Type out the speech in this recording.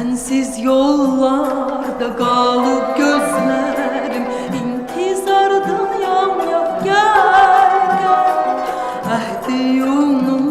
Sensiz yollarda kalıp gözlerim intizardan yan gel gel. Ehdi yolunu